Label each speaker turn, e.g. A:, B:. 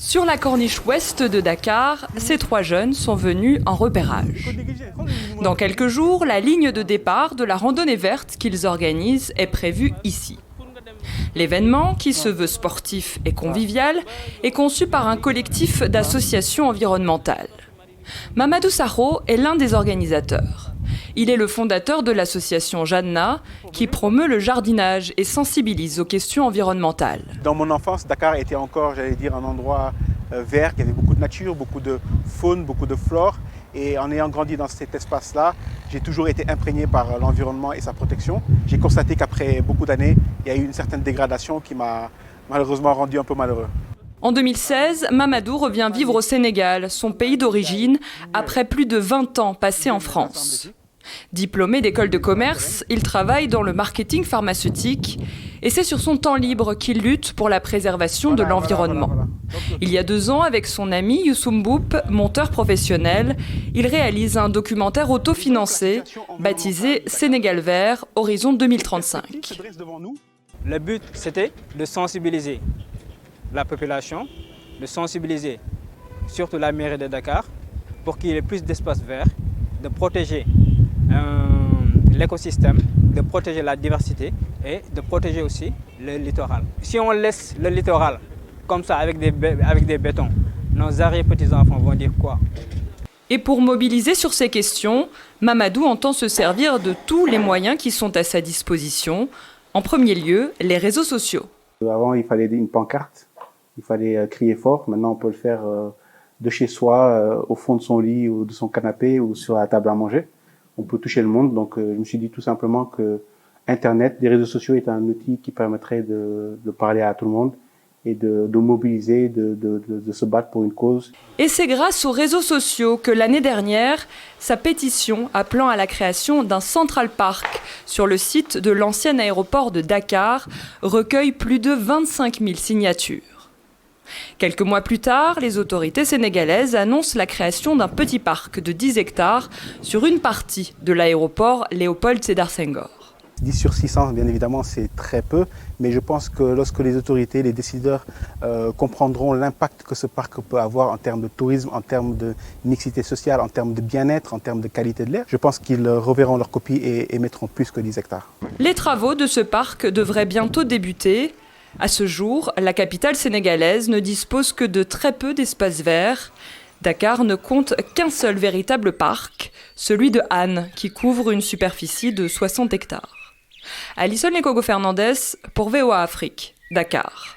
A: Sur la corniche ouest de Dakar, ces trois jeunes sont venus en repérage. Dans quelques jours, la ligne de départ de la randonnée verte qu'ils organisent est prévue ici. L'événement, qui se veut sportif et convivial, est conçu par un collectif d'associations environnementales. Mamadou Sakho est l'un des organisateurs. Il est le fondateur de l'association Jannah, qui promeut le jardinage et sensibilise aux questions environnementales.
B: Dans mon enfance, Dakar était encore, un endroit vert, il y avait beaucoup de nature, beaucoup de faune, beaucoup de flore. Et en ayant grandi dans cet espace-là, j'ai toujours été imprégné par l'environnement et sa protection. J'ai constaté qu'après beaucoup d'années, il y a eu une certaine dégradation qui m'a malheureusement rendu un peu malheureux.
A: En 2016, Mamadou revient vivre au Sénégal, son pays d'origine, après plus de 20 ans passés en France. Diplômé d'école de commerce, il travaille dans le marketing pharmaceutique et c'est sur son temps libre qu'il lutte pour la préservation de l'environnement. Il y a 2 ans, avec son ami Youssou Mboup, monteur professionnel, il réalise un documentaire autofinancé baptisé Sénégal Vert, Horizon 2035.
C: Le but, c'était de sensibiliser la population, de sensibiliser surtout la mairie de Dakar pour qu'il y ait plus d'espaces verts, de protéger l'écosystème, de protéger la diversité et de protéger aussi le littoral. Si on laisse le littoral comme ça avec des bétons, nos arrière-petits-enfants vont dire quoi?
A: Et pour mobiliser sur ces questions, Mamadou entend se servir de tous les moyens qui sont à sa disposition. En premier lieu, les réseaux sociaux.
B: Avant, il fallait une pancarte, il fallait crier fort. Maintenant, on peut le faire de chez soi, au fond de son lit ou de son canapé ou sur la table à manger. On peut toucher le monde, donc je me suis dit tout simplement que Internet, les réseaux sociaux est un outil qui permettrait de parler à tout le monde et de mobiliser, de se battre pour une cause.
A: Et c'est grâce aux réseaux sociaux que l'année dernière, sa pétition appelant à la création d'un Central Park sur le site de l'ancien aéroport de Dakar recueille plus de 25 000 signatures. Quelques mois plus tard, les autorités sénégalaises annoncent la création d'un petit parc de 10 hectares sur une partie de l'aéroport Léopold Sédar Senghor.
B: 10 sur 600, bien évidemment, c'est très peu, mais je pense que lorsque les autorités, les décideurs comprendront l'impact que ce parc peut avoir en termes de tourisme, en termes de mixité sociale, en termes de bien-être, en termes de qualité de l'air, je pense qu'ils reverront leur copie et mettront plus que 10 hectares.
A: Les travaux de ce parc devraient bientôt débuter. À ce jour, la capitale sénégalaise ne dispose que de très peu d'espaces verts. Dakar ne compte qu'un seul véritable parc, celui de Hann, qui couvre une superficie de 60 hectares. Alison Lekogo Fernandez pour VOA Afrique, Dakar.